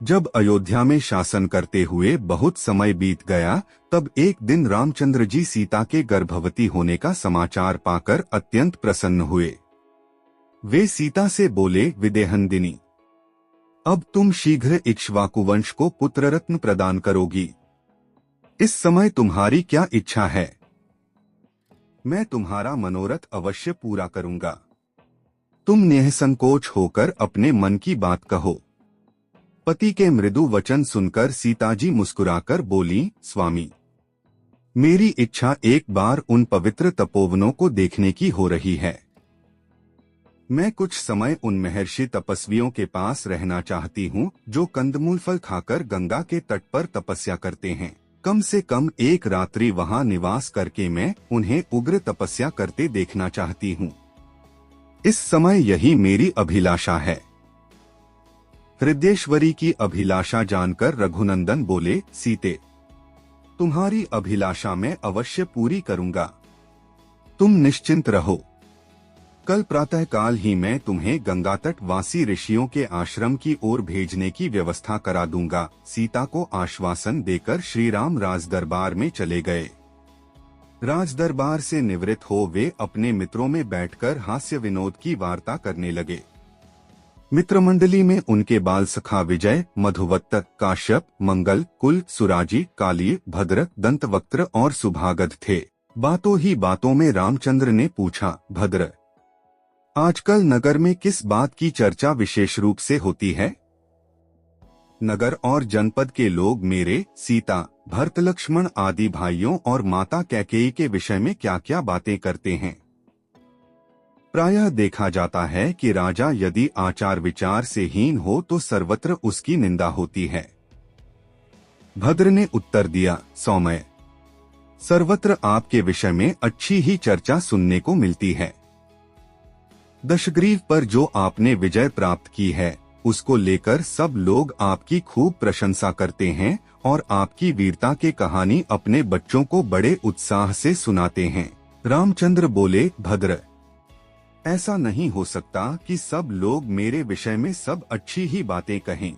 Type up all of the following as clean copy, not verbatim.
जब अयोध्या में शासन करते हुए बहुत समय बीत गया, तब एक दिन रामचंद्र जी सीता के गर्भवती होने का समाचार पाकर अत्यंत प्रसन्न हुए। वे सीता से बोले, विदेहनंदिनी, अब तुम शीघ्र इक्ष्वाकु वंश को पुत्र रत्न प्रदान करोगी। इस समय तुम्हारी क्या इच्छा है? मैं तुम्हारा मनोरथ अवश्य पूरा करूंगा। तुम निःसंकोच होकर अपने मन की बात कहो। पति के मृदु वचन सुनकर सीताजी मुस्कुराकर बोली, स्वामी, मेरी इच्छा एक बार उन पवित्र तपोवनों को देखने की हो रही है। मैं कुछ समय उन महर्षि तपस्वियों के पास रहना चाहती हूँ जो कंदमूल फल खाकर गंगा के तट पर तपस्या करते हैं। कम से कम एक रात्रि वहाँ निवास करके मैं उन्हें उग्र तपस्या करते देखना चाहती हूँ। इस समय यही मेरी अभिलाषा है। हृदयेश्वरी की अभिलाषा जानकर रघुनंदन बोले, सीते, तुम्हारी अभिलाषा मैं अवश्य पूरी करूंगा। तुम निश्चिंत रहो। कल प्रातःकाल ही मैं तुम्हें गंगा तट वासी ऋषियों के आश्रम की ओर भेजने की व्यवस्था करा दूंगा। सीता को आश्वासन देकर श्री राम राजदरबार में चले गए। राजदरबार से निवृत्त हो वे अपने मित्रों में बैठकर हास्य विनोद की वार्ता करने लगे। मित्रमंडली में उनके बाल सखा विजय, मधुवत्त, काश्यप, मंगल, कुल, सुराजी, काली, भद्र, दंतवक्त्र और सुभागध थे। बातों ही बातों में रामचंद्र ने पूछा, भद्र, आजकल नगर में किस बात की चर्चा विशेष रूप से होती है? नगर और जनपद के लोग मेरे, सीता, भरत, लक्ष्मण आदि भाइयों और माता कैकेयी के विषय में क्या क्या बातें करते हैं। प्रायः देखा जाता है कि राजा यदि आचार विचार से हीन हो तो सर्वत्र उसकी निंदा होती है। भद्र ने उत्तर दिया, सौम्य, सर्वत्र आपके विषय में अच्छी ही चर्चा सुनने को मिलती है। दशग्रीव पर जो आपने विजय प्राप्त की है, उसको लेकर सब लोग आपकी खूब प्रशंसा करते हैं और आपकी वीरता के कहानी अपने बच्चों को बड़े उत्साह से सुनाते हैं। रामचंद्र बोले, भद्र, ऐसा नहीं हो सकता कि सब लोग मेरे विषय में सब अच्छी ही बातें कहें।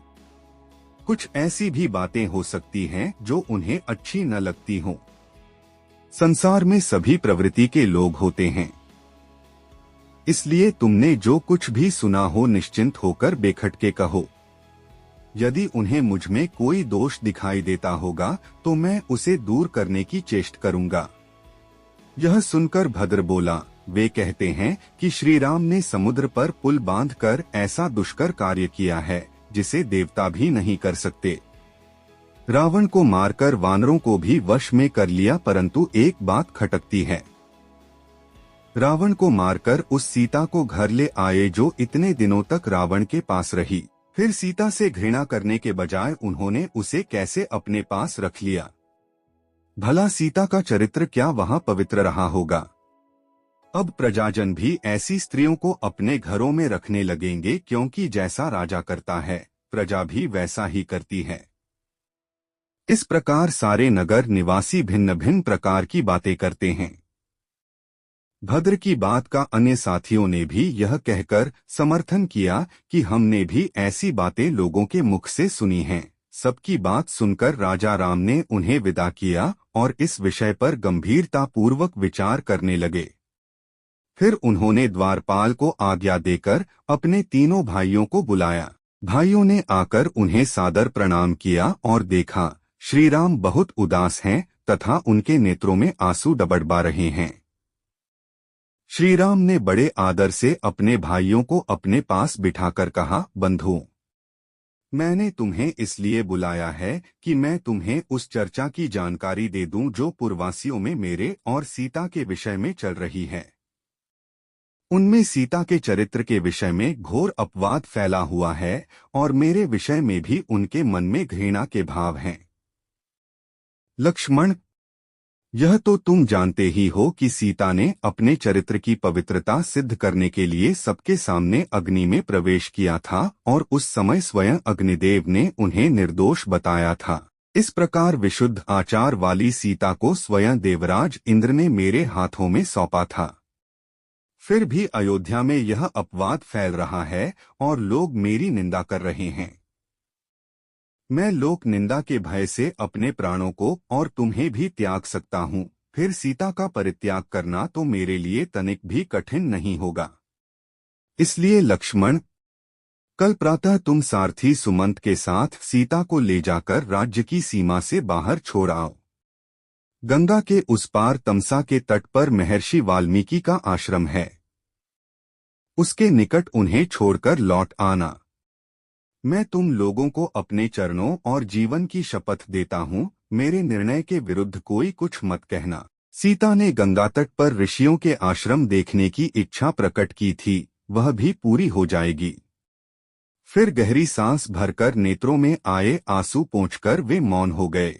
कुछ ऐसी भी बातें हो सकती हैं जो उन्हें अच्छी न लगती हों। संसार में सभी प्रवृत्ति के लोग होते हैं। इसलिए तुमने जो कुछ भी सुना हो निश्चिंत होकर बेखटके कहो। यदि उन्हें मुझ में कोई दोष दिखाई देता होगा तो मैं उसे दूर करने की चेष्टा करूंगा। यह सुनकर भद्र बोला, वे कहते हैं कि श्री राम ने समुद्र पर पुल बांधकर ऐसा दुष्कर कार्य किया है जिसे देवता भी नहीं कर सकते। रावण को मारकर वानरों को भी वश में कर लिया, परंतु एक बात खटकती है। रावण को मारकर उस सीता को घर ले आए जो इतने दिनों तक रावण के पास रही। फिर सीता से घृणा करने के बजाय उन्होंने उसे कैसे अपने पास रख लिया? भला सीता का चरित्र क्या वहां पवित्र रहा होगा? अब प्रजाजन भी ऐसी स्त्रियों को अपने घरों में रखने लगेंगे, क्योंकि जैसा राजा करता है प्रजा भी वैसा ही करती है। इस प्रकार सारे नगर निवासी भिन्न भिन्न प्रकार की बातें करते हैं। भद्र की बात का अन्य साथियों ने भी यह कहकर समर्थन किया कि हमने भी ऐसी बातें लोगों के मुख से सुनी हैं। सबकी बात सुनकर राजा राम ने उन्हें विदा किया और इस विषय पर गंभीरता पूर्वक विचार करने लगे। फिर उन्होंने द्वारपाल को आज्ञा देकर अपने तीनों भाइयों को बुलाया। भाइयों ने आकर उन्हें सादर प्रणाम किया और देखा श्री राम बहुत उदास हैं तथा उनके नेत्रों में आंसू डबडबा रहे हैं। श्री राम ने बड़े आदर से अपने भाइयों को अपने पास बिठाकर कहा, बंधुओं, मैंने तुम्हें इसलिए बुलाया है कि मैं तुम्हें उस चर्चा की जानकारी दे दूं जो पूर्ववासियों में मेरे और सीता के विषय में चल रही है। उनमें सीता के चरित्र के विषय में घोर अपवाद फैला हुआ है और मेरे विषय में भी उनके मन में घृणा के भाव हैं। लक्ष्मण, यह तो तुम जानते ही हो कि सीता ने अपने चरित्र की पवित्रता सिद्ध करने के लिए सबके सामने अग्नि में प्रवेश किया था और उस समय स्वयं अग्निदेव ने उन्हें निर्दोष बताया था। इस प्रकार विशुद्ध आचार वाली सीता को स्वयं देवराज इंद्र ने मेरे हाथों में सौंपा था। फिर भी अयोध्या में यह अपवाद फैल रहा है और लोग मेरी निंदा कर रहे हैं। मैं लोक निंदा के भय से अपने प्राणों को और तुम्हें भी त्याग सकता हूँ। फिर सीता का परित्याग करना तो मेरे लिए तनिक भी कठिन नहीं होगा। इसलिए लक्ष्मण, कल प्रातः तुम सारथी सुमंत के साथ सीता को ले जाकर राज्य की सीमा से बाहर छोड़ आओ। गंगा के उस पार तमसा के तट पर महर्षि वाल्मीकि का आश्रम है। उसके निकट उन्हें छोड़कर लौट आना। मैं तुम लोगों को अपने चरणों और जीवन की शपथ देता हूँ, मेरे निर्णय के विरुद्ध कोई कुछ मत कहना। सीता ने गंगा तट पर ऋषियों के आश्रम देखने की इच्छा प्रकट की थी, वह भी पूरी हो जाएगी। फिर गहरी सांस भरकर नेत्रों में आए आंसू पोंछकर वे मौन हो गए।